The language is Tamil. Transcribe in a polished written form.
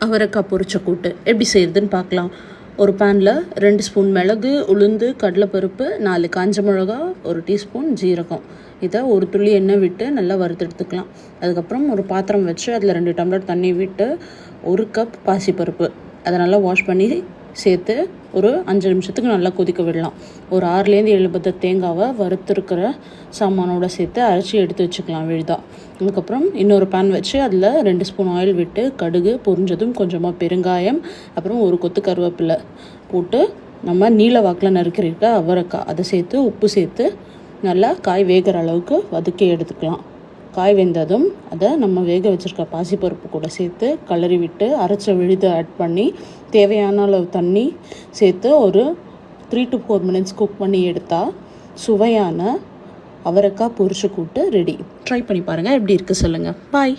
அவரைக்காய் பொரிச்ச கூட்டு எப்படி செய்கிறதுன்னு பார்க்கலாம். ஒரு பேனில் 2 ஸ்பூன் மிளகு, உளுந்து, கடலைப்பருப்பு, 4 காஞ்ச மிளகா, 1 டீஸ்பூன் ஜீரகம், இதை ஒரு துளி எண்ணெய் விட்டு நல்லா வறுத்தெடுத்துக்கலாம். அதுக்கப்புறம் ஒரு பாத்திரம் வச்சு அதில் 2 டம்ளர் தண்ணி விட்டு 1 கப் பாசிப்பருப்பு அதை நல்லா வாஷ் பண்ணி சேர்த்து ஒரு 5 நிமிஷத்துக்கு நல்லா கொதிக்க விடலாம். ஒரு 6லேருந்து 7 பத்த தேங்காவை வறுத்துருக்கிற சாமானோடு சேர்த்து அரைச்சி எடுத்து வச்சுக்கலாம் விழுதா. அதுக்கப்புறம் இன்னொரு பேன் வச்சு அதில் 2 ஸ்பூன் ஆயில் விட்டு கடுகு பொரிஞ்சதும் கொஞ்சமாக பெருங்காயம், அப்புறம் ஒரு கொத்து கருவேப்பிலை போட்டு நம்ம நீல வாக்கில் நறுக்கிற அவரைக்காய் அதை சேர்த்து உப்பு சேர்த்து நல்லா காய் வேகிற அளவுக்கு வதக்கி எடுத்துக்கலாம். காய் வெந்ததும் அதை நம்ம வேக வச்சுருக்க பாசிப்பருப்பு கூட சேர்த்து கிளறி விட்டு அரைச்ச விழுதை ஆட் பண்ணி தேவையான அளவு தண்ணி சேர்த்து ஒரு 3 to 4 மினிட்ஸ் குக் பண்ணி எடுத்தால் சுவையான அவரைக்காய் பொரிச்ச கூட்டு ரெடி. ட்ரை பண்ணி பாருங்கள், எப்படி இருக்குது சொல்லுங்கள். பாய்.